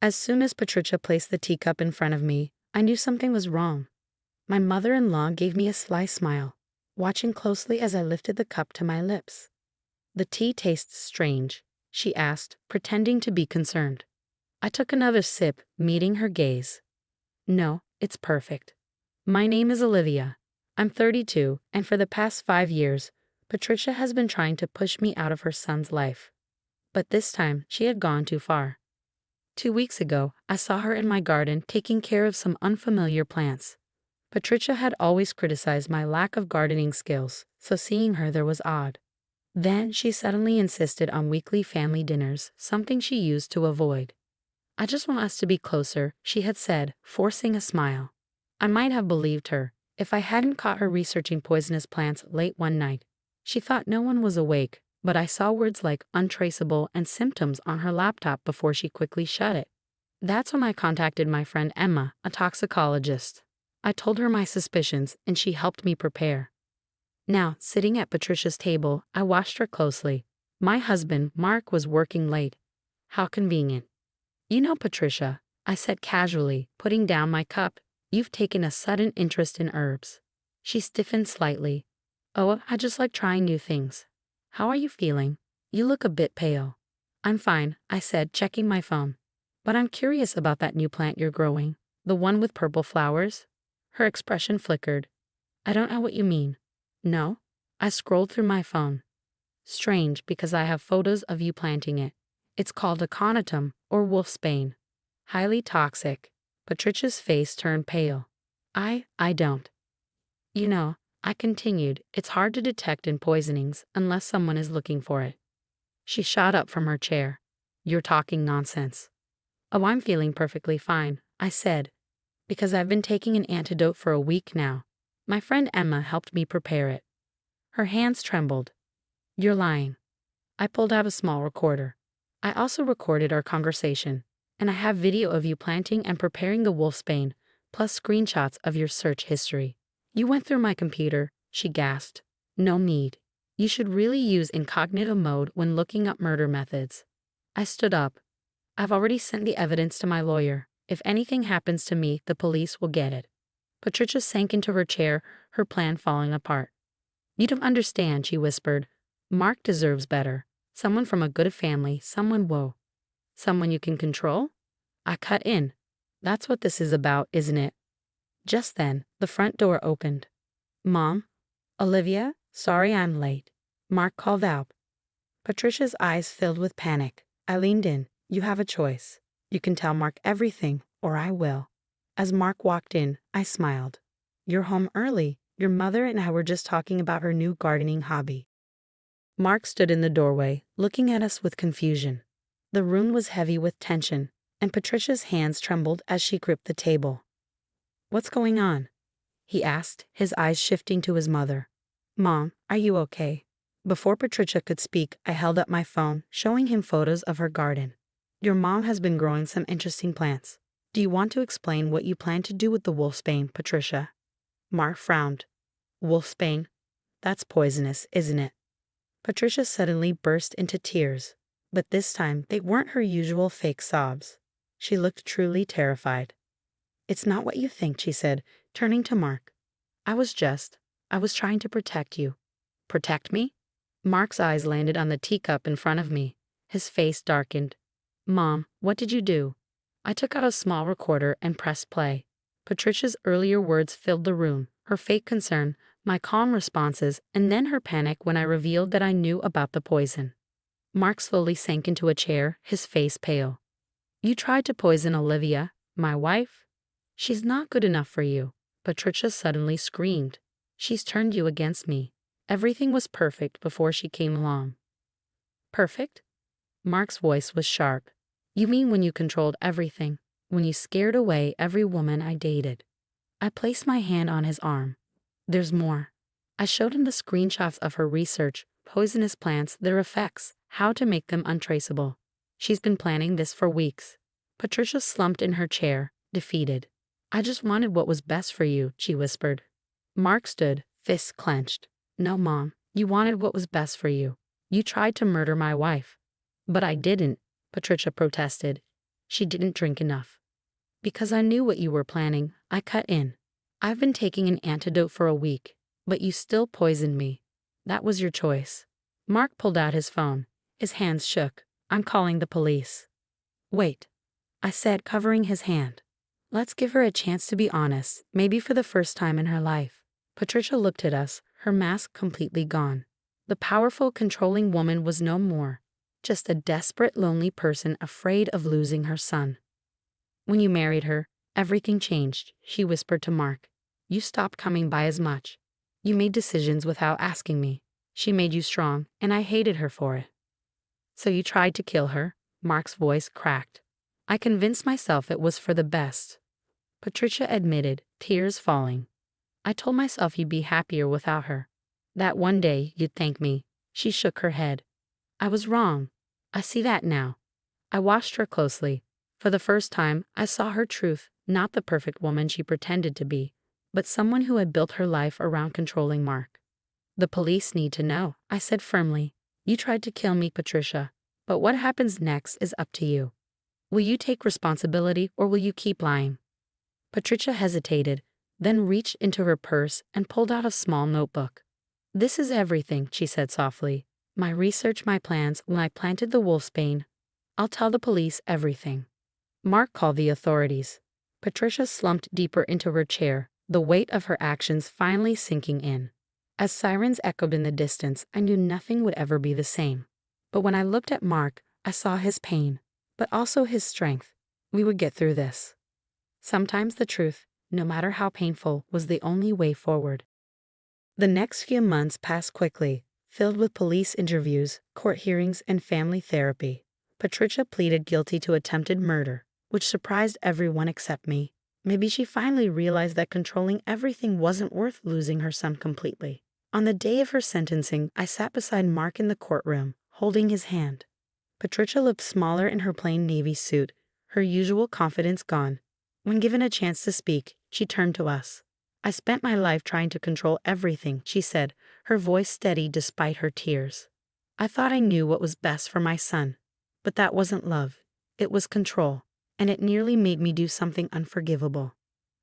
As soon as Patricia placed the teacup in front of me, I knew something was wrong. My mother-in-law gave me a sly smile, watching closely as I lifted the cup to my lips. "The tea tastes strange," she asked, pretending to be concerned. I took another sip, meeting her gaze. "No, it's perfect. My name is Olivia. I'm 32, and for the past 5 years, Patricia has been trying to push me out of her son's life. But this time, she had gone too far. 2 weeks ago, I saw her in my garden taking care of some unfamiliar plants. Patricia had always criticized my lack of gardening skills, so seeing her there was odd. Then she suddenly insisted on weekly family dinners, something she used to avoid. "I just want us to be closer," she had said, forcing a smile. I might have believed her if I hadn't caught her researching poisonous plants late one night. She thought no one was awake, but I saw words like untraceable and symptoms on her laptop before she quickly shut it. That's when I contacted my friend Emma, a toxicologist. I told her my suspicions, and she helped me prepare. Now, sitting at Patricia's table, I watched her closely. My husband, Mark, was working late. How convenient. "You know, Patricia," I said casually, putting down my cup, "you've taken a sudden interest in herbs." She stiffened slightly. "Oh, I just like trying new things. How are you feeling? You look a bit pale." "I'm fine," I said, checking my phone. "But I'm curious about that new plant you're growing, the one with purple flowers." Her expression flickered. "I don't know what you mean." "No?" I scrolled through my phone. "Strange, because I have photos of you planting it. It's called aconitum, or wolfsbane. Highly toxic." Patricia's face turned pale. I don't. "You know," I continued, "it's hard to detect in poisonings unless someone is looking for it." She shot up from her chair. "You're talking nonsense." "Oh, I'm feeling perfectly fine," I said, "because I've been taking an antidote for a week now. My friend Emma helped me prepare it." Her hands trembled. "You're lying." I pulled out a small recorder. "I also recorded our conversation, and I have video of you planting and preparing the wolfsbane, plus screenshots of your search history." "You went through my computer," she gasped. "No need. You should really use incognito mode when looking up murder methods." I stood up. "I've already sent the evidence to my lawyer. If anything happens to me, the police will get it." Patricia sank into her chair, her plan falling apart. "You don't understand," she whispered. "Mark deserves better. Someone from a good family, someone you can control?" I cut in. "That's what this is about, isn't it?" Just then, the front door opened. "Mom? Olivia? Sorry I'm late," Mark called out. Patricia's eyes filled with panic. I leaned in. "You have a choice. You can tell Mark everything, or I will." As Mark walked in, I smiled. "You're home early. Your mother and I were just talking about her new gardening hobby." Mark stood in the doorway, looking at us with confusion. The room was heavy with tension, and Patricia's hands trembled as she gripped the table. "What's going on?" he asked, his eyes shifting to his mother. "Mom, are you okay?" Before Patricia could speak, I held up my phone, showing him photos of her garden. "Your mom has been growing some interesting plants. Do you want to explain what you plan to do with the wolfsbane, Patricia?" Mark frowned. "Wolfsbane? That's poisonous, isn't it?" Patricia suddenly burst into tears, but this time they weren't her usual fake sobs. She looked truly terrified. "It's not what you think," she said, turning to Mark. I was trying to protect you." "Protect me?" Mark's eyes landed on the teacup in front of me. His face darkened. "Mom, what did you do?" I took out a small recorder and pressed play. Patricia's earlier words filled the room, her fake concern, my calm responses, and then her panic when I revealed that I knew about the poison. Mark slowly sank into a chair, his face pale. "You tried to poison Olivia, my wife? She's not good enough for you." Patricia suddenly screamed. "She's turned you against me. Everything was perfect before she came along." "Perfect?" Mark's voice was sharp. "You mean when you controlled everything, when you scared away every woman I dated?" I placed my hand on his arm. "There's more." I showed him the screenshots of her research, poisonous plants, their effects, how to make them untraceable. "She's been planning this for weeks." Patricia slumped in her chair, defeated. "I just wanted what was best for you," she whispered. Mark stood, fists clenched. "No, Mom, you wanted what was best for you. You tried to murder my wife." "But I didn't," Patricia protested. She didn't drink enough. Because I knew what you were planning, I cut in. I've been taking an antidote for a week, but you still poisoned me. That was your choice. Mark pulled out his phone. His hands shook. I'm calling the police. Wait, I said, covering his hand. Let's give her a chance to be honest, maybe for the first time in her life. Patricia looked at us, her mask completely gone. The powerful, controlling woman was no more, just a desperate, lonely person afraid of losing her son. When you married her, everything changed, she whispered to Mark. You stopped coming by as much. You made decisions without asking me. She made you strong, and I hated her for it. So you tried to kill her? Mark's voice cracked. I convinced myself it was for the best. Patricia admitted, tears falling. I told myself you'd be happier without her. That one day you'd thank me. She shook her head. I was wrong. I see that now. I watched her closely. For the first time, I saw her truth, not the perfect woman she pretended to be, but someone who had built her life around controlling Mark. The police need to know, I said firmly. You tried to kill me, Patricia, but what happens next is up to you. Will you take responsibility or will you keep lying? Patricia hesitated, then reached into her purse and pulled out a small notebook. This is everything, she said softly. My research, my plans, when I planted the wolfsbane. I'll tell the police everything. Mark called the authorities. Patricia slumped deeper into her chair, the weight of her actions finally sinking in. As sirens echoed in the distance, I knew nothing would ever be the same. But when I looked at Mark, I saw his pain, but also his strength. We would get through this. Sometimes the truth, no matter how painful, was the only way forward. The next few months passed quickly, filled with police interviews, court hearings, and family therapy. Patricia pleaded guilty to attempted murder, which surprised everyone except me. Maybe she finally realized that controlling everything wasn't worth losing her son completely. On the day of her sentencing, I sat beside Mark in the courtroom, holding his hand. Patricia looked smaller in her plain navy suit, her usual confidence gone. When given a chance to speak, she turned to us. I spent my life trying to control everything, she said, her voice steady despite her tears. I thought I knew what was best for my son. But that wasn't love. It was control, and it nearly made me do something unforgivable.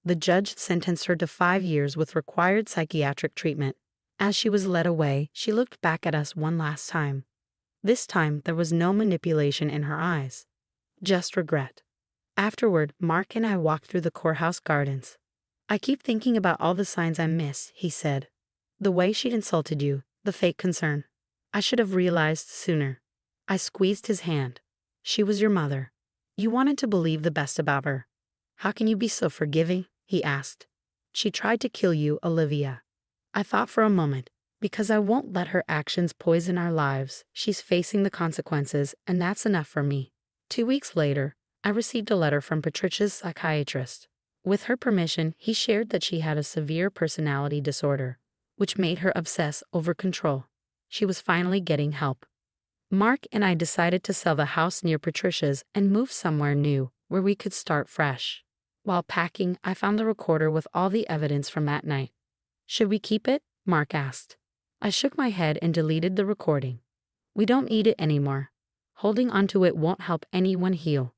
The judge sentenced her to 5 years with required psychiatric treatment. As she was led away, she looked back at us one last time. This time, there was no manipulation in her eyes, just regret. Afterward, Mark and I walked through the courthouse gardens. I keep thinking about all the signs I miss, he said. The way she'd insulted you, the fake concern. I should have realized sooner. I squeezed his hand. She was your mother. You wanted to believe the best about her. How can you be so forgiving? He asked. She tried to kill you, Olivia. I thought for a moment, because I won't let her actions poison our lives. She's facing the consequences, and that's enough for me. 2 weeks later, I received a letter from Patricia's psychiatrist. With her permission, he shared that she had a severe personality disorder, which made her obsess over control. She was finally getting help. Mark and I decided to sell the house near Patricia's and move somewhere new, where we could start fresh. While packing, I found the recorder with all the evidence from that night. Should we keep it? Mark asked. I shook my head and deleted the recording. We don't need it anymore. Holding onto it won't help anyone heal.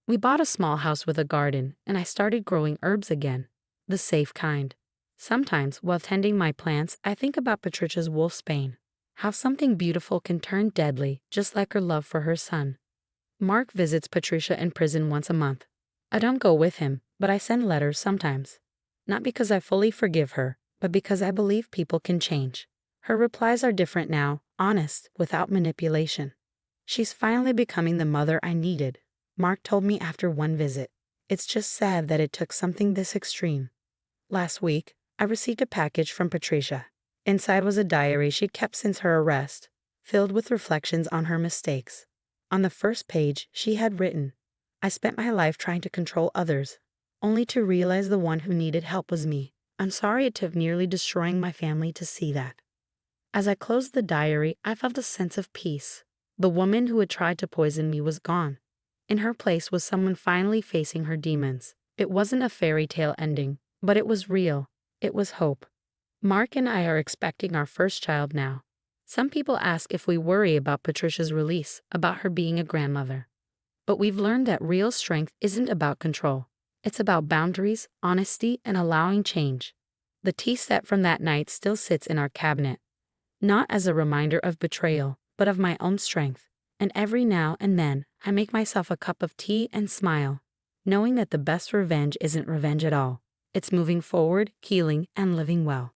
We bought a small house with a garden, and I started growing herbs again, the safe kind. Sometimes, while tending my plants, I think about Patricia's wolfsbane. How something beautiful can turn deadly, just like her love for her son. Mark visits Patricia in prison once a month. I don't go with him, but I send letters sometimes. Not because I fully forgive her, but because I believe people can change. Her replies are different now, honest, without manipulation. She's finally becoming the mother I needed, Mark told me after one visit. It's just sad that it took something this extreme. Last week, I received a package from Patricia. Inside was a diary she'd kept since her arrest, filled with reflections on her mistakes. On the first page, she had written, I spent my life trying to control others, only to realize the one who needed help was me. I'm sorry it took nearly destroying my family to see that. As I closed the diary, I felt a sense of peace. The woman who had tried to poison me was gone. In her place was someone finally facing her demons. It wasn't a fairy tale ending, but it was real. It was hope. Mark and I are expecting our first child now. Some people ask if we worry about Patricia's release, about her being a grandmother. But we've learned that real strength isn't about control. It's about boundaries, honesty, and allowing change. The tea set from that night still sits in our cabinet, not as a reminder of betrayal, but of my own strength. And every now and then, I make myself a cup of tea and smile, knowing that the best revenge isn't revenge at all. It's moving forward, healing, and living well.